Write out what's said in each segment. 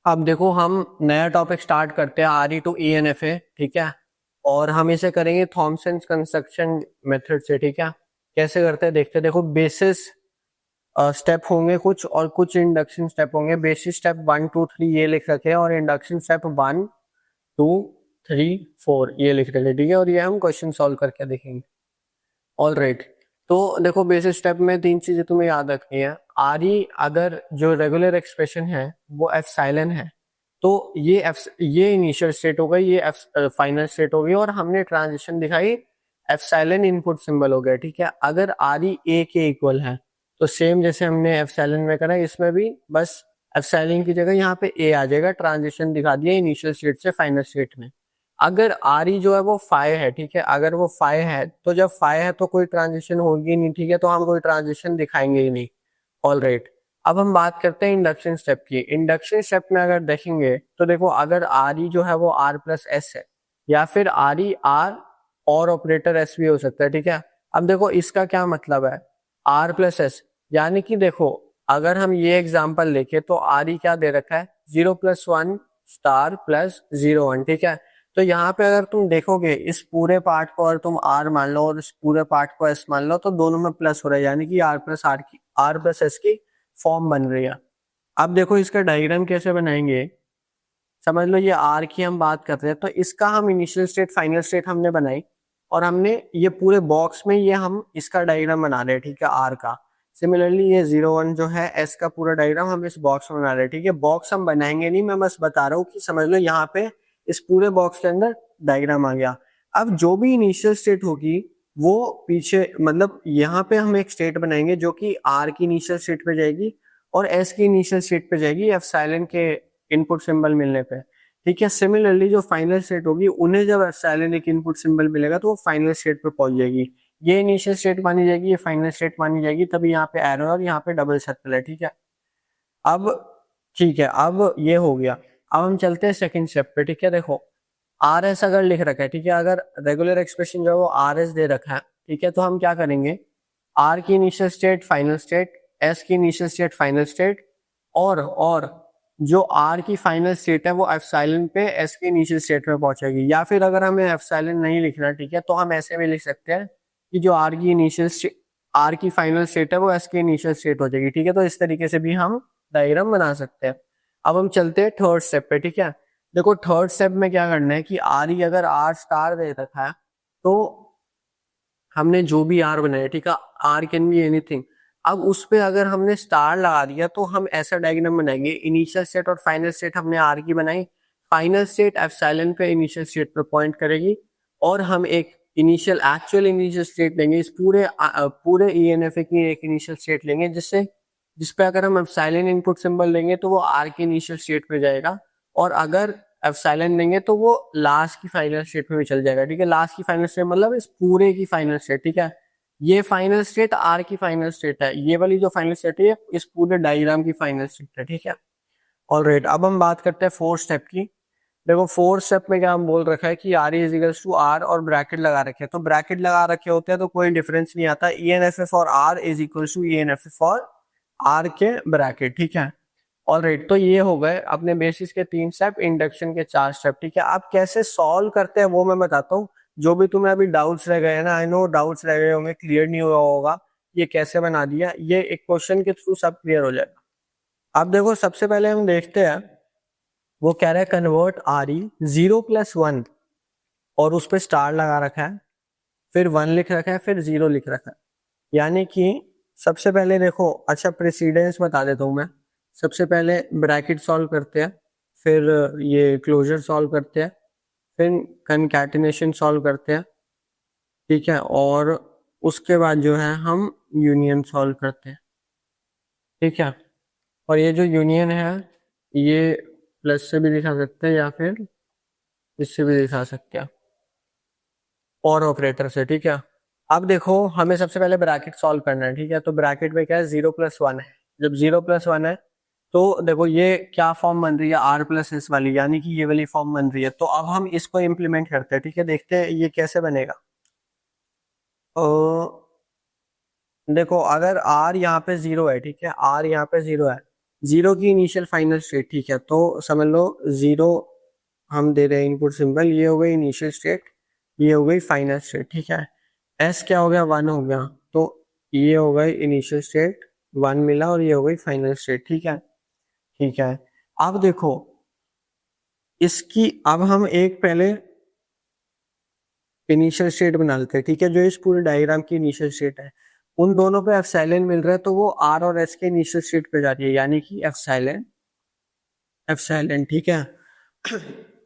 अब देखो हम नया टॉपिक स्टार्ट करते हैं RE to ENFA, ठीक है। और हम इसे करेंगे थॉमसन कंस्ट्रक्शन मेथड से, ठीक है। कैसे करते हैं देखते हैं। देखो बेसिस स्टेप होंगे कुछ और कुछ इंडक्शन स्टेप होंगे। बेसिस स्टेप 1 2 3 ये लिख रखे हैं और इंडक्शन स्टेप 1 2 3 4 ये लिख रखे हैं, ठीक है। और ये हम क्वेश्चन सॉल्व करके देखेंगे। All right. तो देखो बेसिस स्टेप में तीन चीजें तुम्हें याद रखनी है। RE अगर जो रेगुलर एक्सप्रेशन है वो एप्सिलॉन है, तो ये इनिशियल स्टेट हो गई, ये फाइनल स्टेट हो गई, और हमने ट्रांजिशन दिखाई एप्सिलॉन इनपुट सिंबल हो गया, ठीक है। अगर RE A के इक्वल है तो सेम जैसे हमने एप्सिलॉन में करा इसमें भी बस एप्सिलॉन की जगह यहाँ पे A आ जाएगा, ट्रांजिशन दिखा दिया इनिशियल स्टेट से फाइनल स्टेट में। अगर RE जो है वो फाइव है, ठीक है, अगर वो फाइव है तो जब फाइव है तो कोई ट्रांजिशन होगी नहीं, ठीक है, तो हम कोई ट्रांजिशन दिखाएंगे ही नहीं। All right. अब हम बात करते हैं इंडक्शन स्टेप की। इंडक्शन स्टेप में अगर देखेंगे तो देखो अगर RE जो है वो R+S है, या फिर RE R और ऑपरेटर S भी हो सकता है, ठीक है। अब देखो इसका क्या मतलब है, R+S, यानी कि देखो अगर हम ये एग्जांपल लेके तो RE क्या दे रखा है, 0+1 स्टार +0 1, ठीक है। तो यहाँ पे अगर तुम देखोगे इस पूरे पार्ट को, और तुम R मान लो और इस पूरे पार्ट को S मान लो, तो दोनों में प्लस हो रहा है, यानी कि R+S की फॉर्म बन रही है। अब देखो इसका डायग्राम कैसे बनाएंगे। समझ लो ये R की हम बात कर रहे हैं, तो इसका हम इनिशियल स्टेट फाइनल स्टेट हमने बनाई, और हमने ये पूरे बॉक्स में ये हम इसका डायग्राम बना रहे हैं, ठीक है, R का। सिमिलरली ये 0 1 जो है S का पूरा डायग्राम हम इस बॉक्स में बना रहे हैं, ठीक है। बॉक्स हम बनाएंगे नहीं, मैं बस बता रहा हूँ कि समझ लो यहाँ पे इस पूरे बॉक्स के अंदर डायग्राम आ गया। अब जो भी इनिशियल स्टेट होगी वो पीछे, मतलब यहाँ पे हम एक स्टेट बनाएंगे जो कि R की इनिशियल स्टेट पे जाएगी और S की इनिशियल स्टेट पे जाएगी एप्सिलॉन के इनपुट सिंबल मिलने पे, ठीक है। सिमिलरली जो फाइनल स्टेट होगी उन्हें जब एप्सिलॉन एक इनपुट सिंबल मिलेगा तो वो फाइनल स्टेट पे पहुंच जाएगी। ये इनिशियल स्टेट मानी जाएगी, ये फाइनल स्टेट मानी जाएगी, तभी यहाँ पे एरो और यहाँ पे डबल सर्कल है, ठीक है। अब ठीक है, अब ये हो गया। अब हम चलते हैं सेकंड स्टेप पे, ठीक है। देखो RS अगर लिख रखा है, ठीक है, अगर रेगुलर एक्सप्रेशन जो है वो RS दे रखा है, ठीक है, तो हम क्या करेंगे, R की initial state final state, S की इनिशियल स्टेट फाइनल स्टेट, और जो R की फाइनल स्टेट है वो एप्सिलॉन पे S की इनिशियल स्टेट में पहुंचेगी। या फिर अगर हमें एप्सिलॉन नहीं लिखना, ठीक है, तो हम ऐसे भी लिख सकते हैं कि जो R की फाइनल स्टेट है वो S की इनिशियल स्टेट हो जाएगी, ठीक है। तो इस तरीके से भी हम डायग्राम बना सकते हैं। अब हम चलते हैं थर्ड स्टेप पे, ठीक है। देखो थर्ड स्टेप में क्या करना है कि RE अगर R स्टार दे रखा है तो हमने जो भी R बनाया, ठीक है, R कैन बी एनीथिंग, अब उस पे अगर हमने स्टार लगा दिया तो हम ऐसा डायग्राम बनाएंगे। इनिशियल स्टेट और फाइनल स्टेट हमने R की बनाई, फाइनल स्टेट एप्सिलॉन पे इनिशियल स्टेट पे पॉइंट करेगी, और हम एक एक्चुअल इनिशियल स्टेट लेंगे, इस पूरे ENFA की एक इनिशियल स्टेट लेंगे जिसपे अगर हम एप्सिलॉन इनपुट सिंबल लेंगे तो वो R की इनिशियल स्टेट पे जाएगा, और अगर एप्सिलॉन लेंगे तो वो लास्ट की फाइनल स्टेट में भी चल जाएगा, ठीक है। लास्ट की फाइनल स्टेट मतलब इस पूरे की फाइनल स्टेट, ठीक है। ये फाइनल स्टेट R की फाइनल स्टेट है, ये वाली जो फाइनल स्टेट है इस पूरे डायग्राम की फाइनल स्टेट है, ठीक है। ऑलराइट। अब हम बात करते हैं फोर्थ स्टेप की। देखो फोर्थ स्टेप में क्या हम बोल रखा है कि RE इज टू R और ब्रैकेट लगा रखे हैं, तो ब्रैकेट लगा रखे होते हैं तो कोई डिफरेंस नहीं आता। ENFA for R is equal to ENFA for R के ब्रैकेट, ठीक है। ऑलराइट। तो ये हो गए अपने बेसिस के 3 स्टेप, इंडक्शन के 4 स्टेप, ठीक है। आप कैसे सॉल्व करते हैं वो मैं बताता हूँ। जो भी तुम्हें अभी डाउट्स रह गए हैं ना, आई नो डाउट्स रह गए होंगे, क्लियर नहीं हुआ होगा ये कैसे बना दिया, ये एक क्वेश्चन के थ्रू सब क्लियर हो जाएगा। अब देखो सबसे पहले हम देखते हैं, वो कह रहा है कन्वर्ट RE 0+1, और उस पर स्टार लगा रखा है, फिर 1 लिख रखा है, फिर 0 लिख रखा है। यानी कि सबसे पहले देखो, अच्छा प्रेसिडेंस बता देता हूँ मैं। सबसे पहले ब्रैकेट सॉल्व करते हैं, फिर ये क्लोजर सॉल्व करते हैं, फिर कनकैटिनेशन सॉल्व करते हैं, ठीक है, और उसके बाद जो है हम यूनियन सॉल्व करते हैं, ठीक है। और ये जो यूनियन है ये प्लस से भी दिखा सकते हैं या फिर इससे भी दिखा सकते हैं, और ऑपरेटर से, ठीक है। अब देखो हमें सबसे पहले ब्रैकेट सॉल्व करना है, ठीक है। तो ब्रैकेट में क्या है, 0+1 है। जब 0+1 है तो देखो ये क्या फॉर्म बन रही है, R+S वाली, यानी कि ये वाली फॉर्म बन रही है। तो अब हम इसको इम्प्लीमेंट करते हैं, ठीक है, देखते हैं ये कैसे बनेगा। देखो अगर R यहाँ पे 0 है, ठीक है, R यहाँ पे 0 है, जीरो की इनिशियल फाइनल स्टेट, ठीक है। तो समझ लो जीरो हम दे रहे हैं इनपुट सिंबल, ये हो गई इनिशियल स्टेट, ये हो गई फाइनल स्टेट, ठीक है। एस क्या हो गया, 1 हो गया, तो ये हो गई इनिशियल स्टेट 1 मिला, और ये हो गई फाइनल स्टेट, ठीक है। ठीक है, अब देखो इसकी, अब हम एक पहले इनिशियल स्टेट बना लेते हैं, ठीक है। जो इस पूरे डायग्राम की इनिशियल स्टेट है, उन दोनों पे एप्सिलॉन मिल रहा है, तो वो आर और एस के इनिशियल स्टेट पे जा रही है, यानी कि एप्सिलॉन एप्सिलॉन, ठीक है।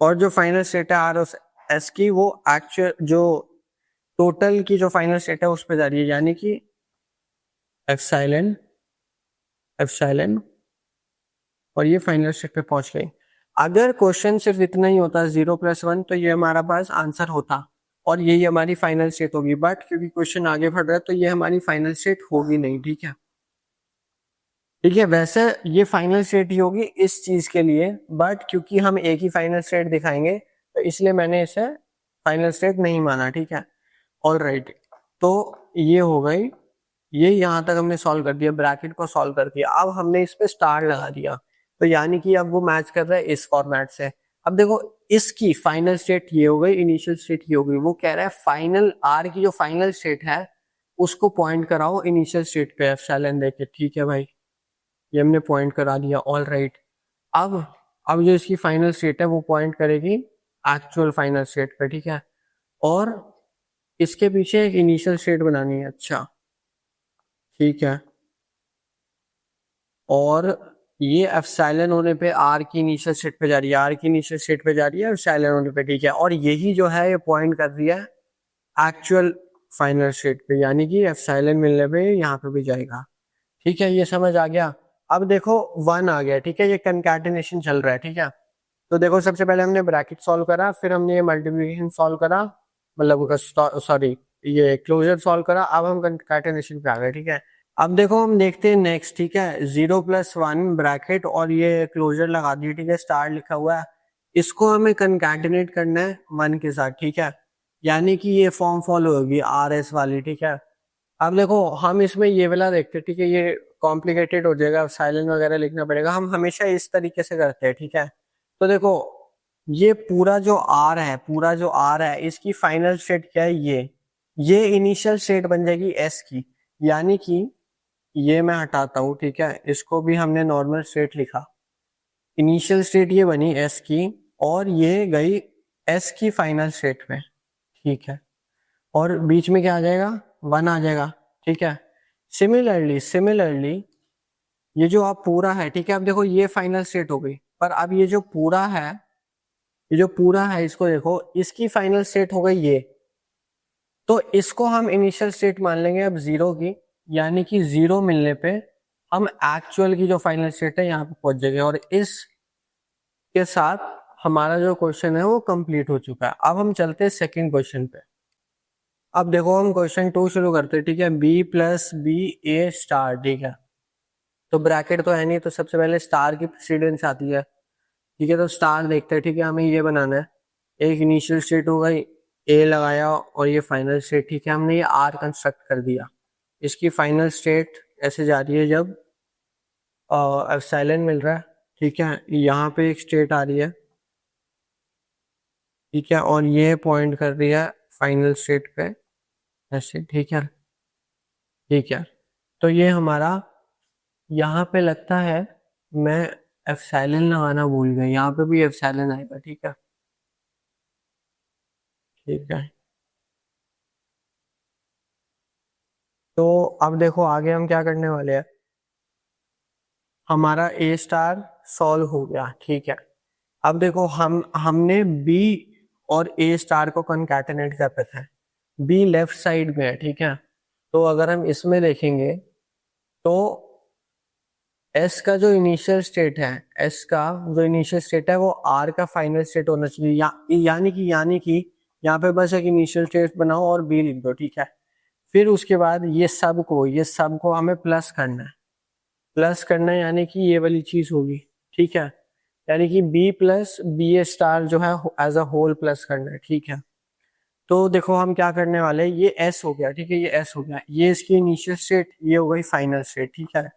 और जो फाइनल स्टेट है आर और एस की, वो एक्चुअल जो टोटल की जो फाइनल स्टेट है उस पे जा रही है, यानी कि एप्सिलॉन एप्सिलॉन, और ये फाइनल स्टेट पे पहुंच गई। अगर क्वेश्चन सिर्फ इतना ही होता 0+1, तो ये हमारा पास आंसर होता और यही हमारी फाइनल स्टेट होगी, बट क्योंकि क्वेश्चन आगे बढ़ रहा है तो ये हमारी फाइनल स्टेट होगी नहीं, ठीक है। ठीक है, वैसे ये फाइनल स्टेट ही होगी इस चीज के लिए, बट क्योंकि हम एक ही फाइनल स्टेट दिखाएंगे तो इसलिए मैंने इसे फाइनल स्टेट नहीं माना, ठीक है। ऑल राइट, तो ये हो गई, ये यहाँ तक हमने सॉल्व कर दिया, ब्रैकेट को सॉल्व कर दिया। अब हमने इस पे स्टार लगा दिया, तो यानी कि अब वो मैच कर रहा है इस फॉर्मेट से। अब देखो इसकी फाइनल स्टेट ये हो गई, इनिशियल स्टेट ये हो गई। वो कह रहा है फाइनल आर की जो फाइनल स्टेट है उसको पॉइंट कराओ इनिशियल स्टेट पे एप्सिलॉन देके, ठीक है भाई, ये हमने पॉइंट करा दिया। ऑल राइट, अब जो इसकी फाइनल स्टेट है वो पॉइंट करेगी एक्चुअल फाइनल स्टेट पे, ठीक है। और इसके पीछे एक इनिशियल स्टेट बनानी है, अच्छा ठीक है। और ये एप्सिलॉन होने पे आर की इनिशियल स्टेट पे जा रही है, आर की इनिशियल स्टेट पे जा रही है एप्सिलॉन होने पे, ठीक है। और यही जो है ये पॉइंट कर रही है एक्चुअल फाइनल स्टेट पे, यानी कि एप्सिलॉन मिलने पे यहाँ पे भी जाएगा, ठीक है। ये समझ आ गया। अब देखो 1 आ गया, ठीक है, ये कंकैटिनेशन चल रहा है, ठीक है। तो देखो सबसे पहले हमने ब्रैकेट सॉल्व करा, फिर हमने ये मल्टीप्लिकेशन सॉल्व करा, मतलब सॉरी ये क्लोजर सॉल्व करा, अब हम कंकैटिनेशन पे आ गए, ठीक है। अब देखो हम देखते हैं नेक्स्ट, ठीक है। 0+1 ब्रैकेट और ये क्लोजर लगा दिए, ठीक है, स्टार लिखा हुआ है, इसको हमें कंकैटिनेट करना है 1 के साथ, ठीक है। यानी कि ये फॉर्म फॉलो होगी आर एस वाली, ठीक है। अब देखो हम इसमें ये वाला देखते हैं, ठीक है, ये कॉम्प्लिकेटेड हो जाएगा, साइलेंट वगैरह लिखना पड़ेगा, हम हमेशा इस तरीके से करते हैं, ठीक है। तो देखो ये पूरा जो आर है, पूरा जो आर है, इसकी फाइनल स्टेट क्या है, ये इनिशियल स्टेट बन जाएगी एस की, यानी कि ये मैं हटाता हूं, ठीक है, इसको भी हमने नॉर्मल स्टेट लिखा, इनिशियल स्टेट ये बनी एस की, और ये गई एस की फाइनल स्टेट में, ठीक है। और बीच में क्या आ जाएगा, 1 आ जाएगा, ठीक है। सिमिलरली ये जो आप पूरा है, ठीक है, अब देखो ये फाइनल स्टेट हो गई, पर अब ये जो पूरा है, ये जो पूरा है इसको देखो, इसकी फाइनल स्टेट हो गई ये, तो इसको हम इनिशियल स्टेट मान लेंगे अब 0 की, यानी कि 0 मिलने पे हम एक्चुअल की जो फाइनल स्टेट है यहाँ पे पहुंच जाएंगे, और इस के साथ हमारा जो क्वेश्चन है वो कंप्लीट हो चुका है। अब हम चलते हैं सेकंड क्वेश्चन पे। अब देखो हम क्वेश्चन 2 शुरू करते हैं, ठीक है। B+BA*, ठीक है। तो ब्रैकेट तो है नहीं, तो सबसे पहले स्टार की प्रेसिडेंस आती है, ठीक है। तो स्टार देखते हैं, ठीक है, हमें ये बनाना है, एक इनिशियल स्टेट हो गई, ए लगाया, और ये फाइनल स्टेट, ठीक है, हमने ये आर कंस्ट्रक्ट कर दिया। इसकी फाइनल स्टेट ऐसे जा रही है जब एप्सिलॉन मिल रहा है, ठीक है, यहाँ पे एक स्टेट आ रही है, ठीक है, और ये पॉइंट कर रही है फाइनल स्टेट पे ऐसे, ठीक है, ठीक है। तो ये हमारा यहाँ पे लगता है, मैं एप्सिलॉन लगाना भूल गया, यहाँ पे भी एप्सिलॉन आएगा, ठीक है, ठीक है। तो अब देखो आगे हम क्या करने वाले हैं, हमारा A* सॉल्व हो गया, ठीक है। अब देखो हमने B और A* को कॉन्कैटिनेट कर रखा है, B लेफ्ट साइड में है, ठीक है। तो अगर हम इसमें देखेंगे तो S का जो इनिशियल स्टेट है, S का जो इनिशियल स्टेट है वो R का फाइनल स्टेट होना चाहिए, यानी कि यहाँ पे बस एक इनिशियल स्टेट बनाओ और B लिख दो, ठीक है। फिर उसके बाद ये सब को हमें प्लस करना है, यानी कि ये वाली चीज होगी, ठीक है। यानी कि B+BA* जो है एज अ होल प्लस करना है, ठीक है। तो देखो हम क्या करने वाले हैं, ये S हो गया, ठीक है, ये S हो गया, ये इसकी इनिशियल स्टेट, ये हो गई फाइनल स्टेट, ठीक है।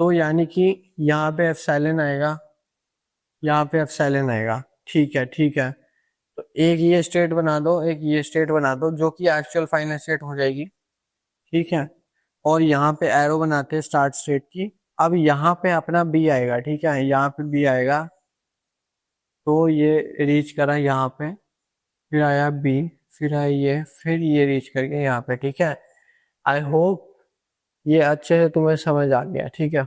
तो यानी कि यहाँ पे एप्सिलॉन आएगा, यहाँ पे एप्सिलॉन आएगा। ठीक है, ठीक है। तो एक ये स्टेट बना दो, एक ये स्टेट बना दो, जो कि एक्चुअल फाइनल स्टेट हो जाएगी। ठीक है। और यहाँ पे एरो बनाते हैं स्टार्ट स्टेट की। अब यहाँ पे अपना बी आएगा, ठीक है, यहाँ पे बी आएगा। तो ये रीच करा यहाँ पे, फिर आया बी, फिर आया ये, फिर ये रीच करके यहाँ पे। ठीक है। आई होप ये अच्छे से तुम्हें समझ आ गया। ठीक है।